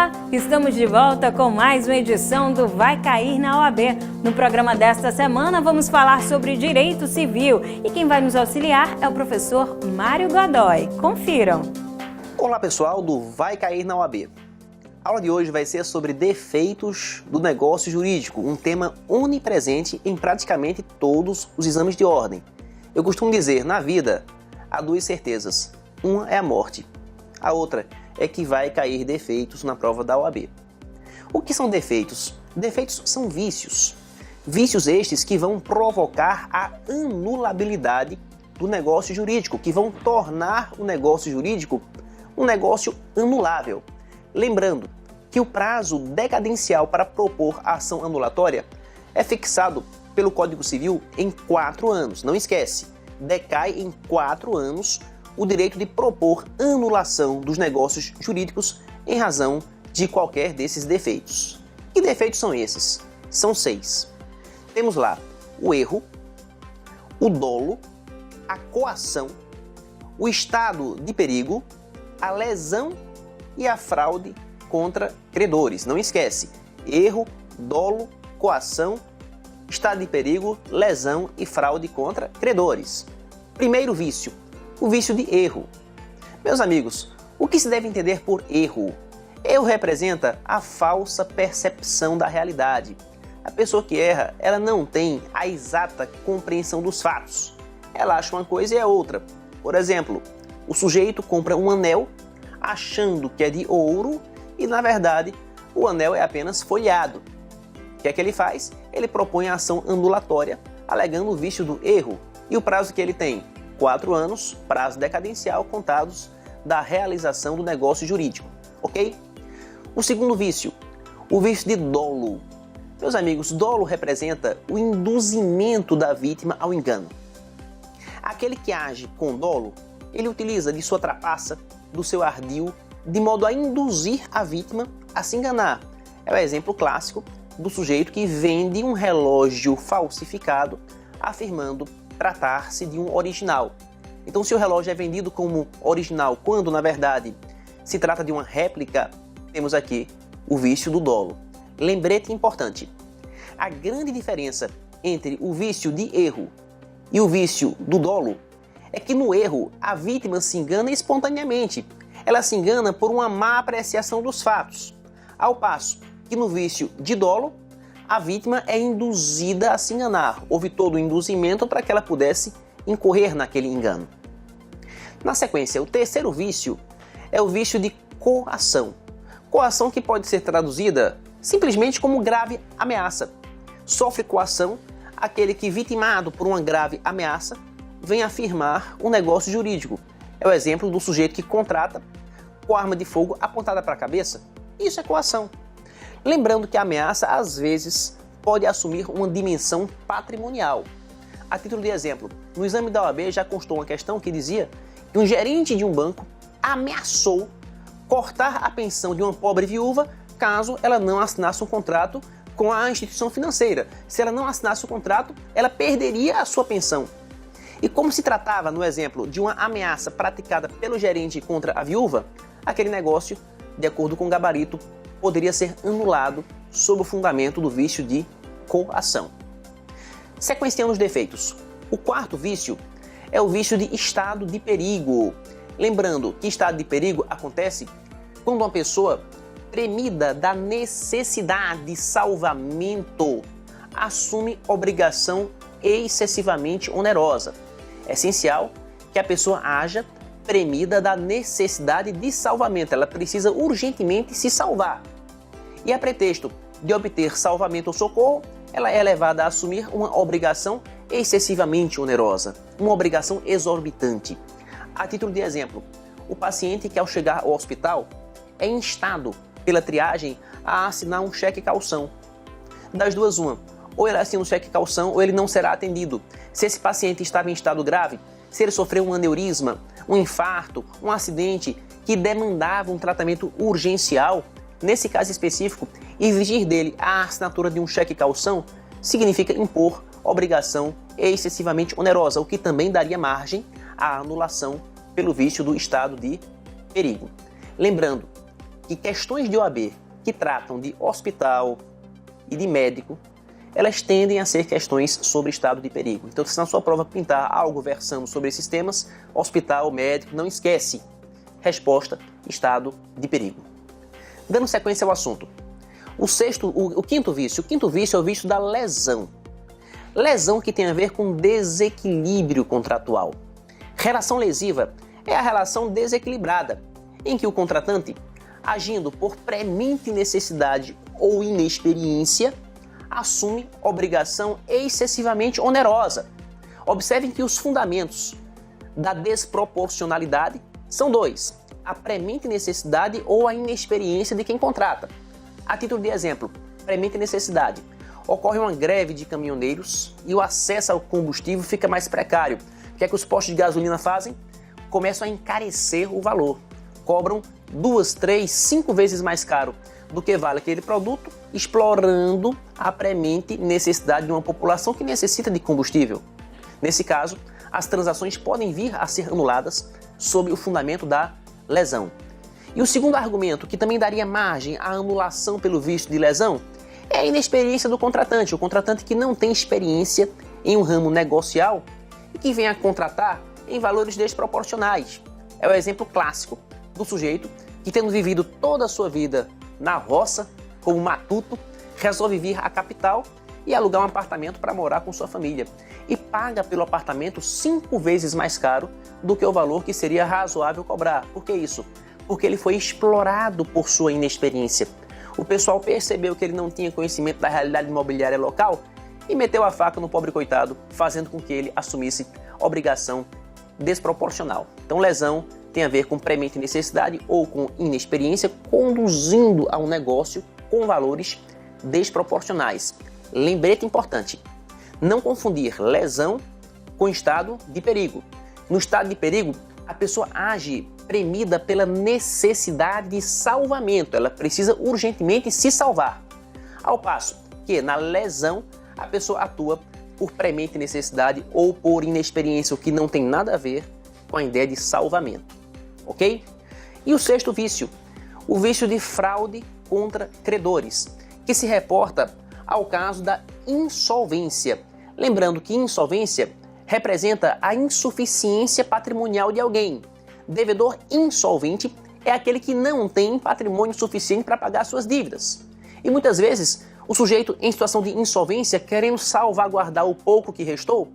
Olá, estamos de volta com mais uma edição do Vai Cair na OAB. No programa desta semana vamos falar sobre direito civil e quem vai nos auxiliar é o professor Mário Godoy. Confiram! Olá pessoal do Vai Cair na OAB. A aula de hoje vai ser sobre defeitos do negócio jurídico, um tema onipresente em praticamente todos os exames de ordem. Eu costumo dizer, na vida, há duas certezas. Uma é a morte, a outra é que vai cair defeitos na prova da OAB. O que são defeitos? Defeitos são vícios. Vícios estes que vão provocar a anulabilidade do negócio jurídico, que vão tornar o negócio jurídico um negócio anulável. Lembrando que o prazo decadencial para propor a ação anulatória é fixado pelo Código Civil em 4 anos. Não esquece, decai em 4 anos o direito de propor anulação dos negócios jurídicos em razão de qualquer desses defeitos. Que defeitos são esses? São 6. Temos lá o erro, o dolo, a coação, o estado de perigo, a lesão e a fraude contra credores. Não esquece, erro, dolo, coação, estado de perigo, lesão e fraude contra credores. Primeiro vício, o vício de erro. Meus amigos, o que se deve entender por erro? Erro representa a falsa percepção da realidade. A pessoa que erra, ela não tem a exata compreensão dos fatos. Ela acha uma coisa e é outra. Por exemplo, o sujeito compra um anel achando que é de ouro e, na verdade, o anel é apenas folheado. O que é que ele faz? Ele propõe a ação anulatória, alegando o vício do erro. E o prazo que ele tem? 4 anos, prazo decadencial, contados da realização do negócio jurídico, ok? O segundo vício, o vício de dolo. Meus amigos, dolo representa o induzimento da vítima ao engano. Aquele que age com dolo, ele utiliza de sua trapaça, do seu ardil, de modo a induzir a vítima a se enganar. É o exemplo clássico do sujeito que vende um relógio falsificado, afirmando tratar-se de um original. Então, se o relógio é vendido como original, quando na verdade se trata de uma réplica, temos aqui o vício do dolo. Lembrete importante: a grande diferença entre o vício de erro e o vício do dolo é que no erro a vítima se engana espontaneamente. Ela se engana por uma má apreciação dos fatos, ao passo que no vício de dolo a vítima é induzida a se enganar. Houve todo o induzimento para que ela pudesse incorrer naquele engano. Na sequência, o terceiro vício é o vício de coação. Coação que pode ser traduzida simplesmente como grave ameaça. Sofre coação aquele que, vitimado por uma grave ameaça, vem afirmar um negócio jurídico. É o exemplo do sujeito que contrata com arma de fogo apontada para a cabeça. Isso é coação. Lembrando que a ameaça, às vezes, pode assumir uma dimensão patrimonial. A título de exemplo, no exame da OAB já constou uma questão que dizia que um gerente de um banco ameaçou cortar a pensão de uma pobre viúva caso ela não assinasse um contrato com a instituição financeira. Se ela não assinasse o contrato, ela perderia a sua pensão. E como se tratava, no exemplo, de uma ameaça praticada pelo gerente contra a viúva, aquele negócio, de acordo com o gabarito, poderia ser anulado sob o fundamento do vício de coação. Sequenciando os defeitos. O quarto vício é o vício de estado de perigo. Lembrando que estado de perigo acontece quando uma pessoa, premida da necessidade de salvamento, assume obrigação excessivamente onerosa. É essencial que a pessoa haja premida da necessidade de salvamento. Ela precisa urgentemente se salvar. E a pretexto de obter salvamento ou socorro, ela é levada a assumir uma obrigação excessivamente onerosa, uma obrigação exorbitante. A título de exemplo, o paciente que ao chegar ao hospital é instado pela triagem a assinar um cheque calção. Das duas, uma: ou ele assina um cheque calção ou ele não será atendido. Se esse paciente estava em estado grave, se ele sofreu um aneurisma, um infarto, um acidente que demandava um tratamento urgencial, nesse caso específico, exigir dele a assinatura de um cheque calção significa impor obrigação excessivamente onerosa, o que também daria margem à anulação pelo vício do estado de perigo. Lembrando que questões de OAB que tratam de hospital e de médico, elas tendem a ser questões sobre estado de perigo. Então, se na sua prova pintar algo versando sobre esses temas, hospital, médico, não esquece. Resposta, estado de perigo. Dando sequência ao assunto. O quinto vício é o vício da lesão. Lesão que tem a ver com desequilíbrio contratual. Relação lesiva é a relação desequilibrada, em que o contratante, agindo por premente necessidade ou inexperiência, assume obrigação excessivamente onerosa. Observem que os fundamentos da desproporcionalidade são dois: a premente necessidade ou a inexperiência de quem contrata. A título de exemplo, premente necessidade. Ocorre uma greve de caminhoneiros e o acesso ao combustível fica mais precário. O que é que os postos de gasolina fazem? Começam a encarecer o valor. Cobram 2, 3, 5 vezes mais caro do que vale aquele produto, explorando a premente necessidade de uma população que necessita de combustível. Nesse caso, as transações podem vir a ser anuladas sob o fundamento da lesão. E o segundo argumento, que também daria margem à anulação pelo vício de lesão, é a inexperiência do contratante. O contratante que não tem experiência em um ramo negocial e que vem a contratar em valores desproporcionais. É o exemplo clássico do sujeito que, tendo vivido toda a sua vida na roça, como matuto, resolve vir à capital e alugar um apartamento para morar com sua família. E paga pelo apartamento 5 vezes mais caro do que o valor que seria razoável cobrar. Por que isso? Porque ele foi explorado por sua inexperiência. O pessoal percebeu que ele não tinha conhecimento da realidade imobiliária local e meteu a faca no pobre coitado, fazendo com que ele assumisse obrigação desproporcional. Então, lesão tem a ver com premente necessidade ou com inexperiência, conduzindo a um negócio com valores desproporcionais. Lembrete importante: não confundir lesão com estado de perigo. No estado de perigo, a pessoa age premida pela necessidade de salvamento, ela precisa urgentemente se salvar. Ao passo que na lesão, a pessoa atua por premente necessidade ou por inexperiência, o que não tem nada a ver com a ideia de salvamento. Ok? E o sexto vício, o vício de fraude contra credores, que se reporta ao caso da insolvência. Lembrando que insolvência representa a insuficiência patrimonial de alguém. Devedor insolvente é aquele que não tem patrimônio suficiente para pagar suas dívidas. E muitas vezes, o sujeito em situação de insolvência, querendo salvaguardar o pouco que restou,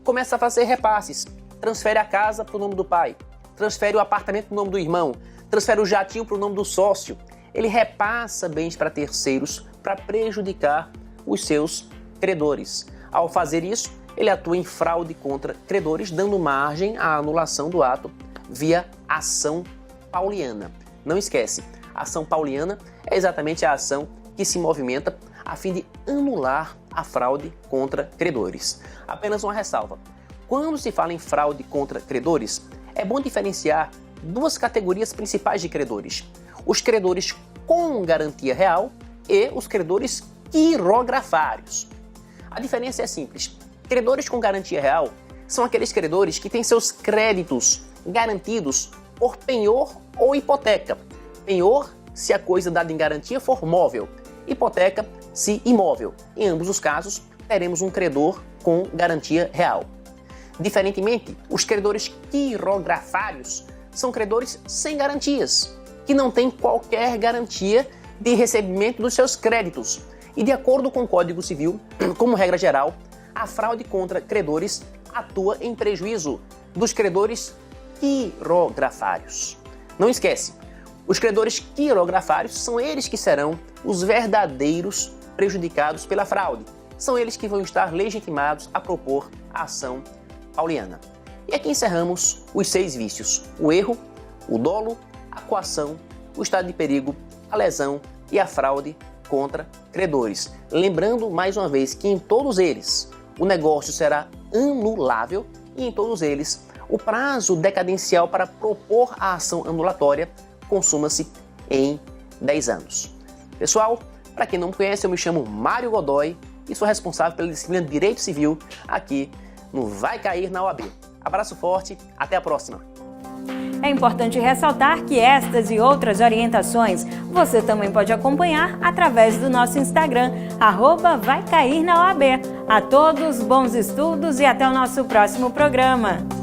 começa a fazer repasses. Transfere a casa para o nome do pai, transfere o apartamento para o nome do irmão, transfere o jatinho para o nome do sócio. Ele repassa bens para terceiros para prejudicar os seus credores. Ao fazer isso, ele atua em fraude contra credores, dando margem à anulação do ato via ação pauliana. Não esquece, a ação pauliana é exatamente a ação que se movimenta a fim de anular a fraude contra credores. Apenas uma ressalva: quando se fala em fraude contra credores, é bom diferenciar duas categorias principais de credores: os credores com garantia real e os credores quirografários. A diferença é simples. Credores com garantia real são aqueles credores que têm seus créditos garantidos por penhor ou hipoteca. Penhor, se a coisa dada em garantia for móvel. Hipoteca, se imóvel. Em ambos os casos, teremos um credor com garantia real. Diferentemente, os credores quirografários são credores sem garantias, que não têm qualquer garantia de recebimento dos seus créditos. E de acordo com o Código Civil, como regra geral, a fraude contra credores atua em prejuízo dos credores quirografários. Não esquece, os credores quirografários são eles que serão os verdadeiros prejudicados pela fraude. São eles que vão estar legitimados a propor a ação pauliana. E aqui encerramos os 6 vícios: o erro, o dolo, a coação, o estado de perigo, a lesão e a fraude contra credores. Lembrando mais uma vez que em todos eles o negócio será anulável e em todos eles o prazo decadencial para propor a ação anulatória consuma-se em 10 anos. Pessoal, para quem não me conhece, eu me chamo Mário Godoy e sou responsável pela disciplina de Direito Civil aqui no Vai Cair na OAB. Abraço forte, até a próxima! É importante ressaltar que estas e outras orientações você também pode acompanhar através do nosso Instagram, @VaiCairNaOAB. A todos, bons estudos e até o nosso próximo programa.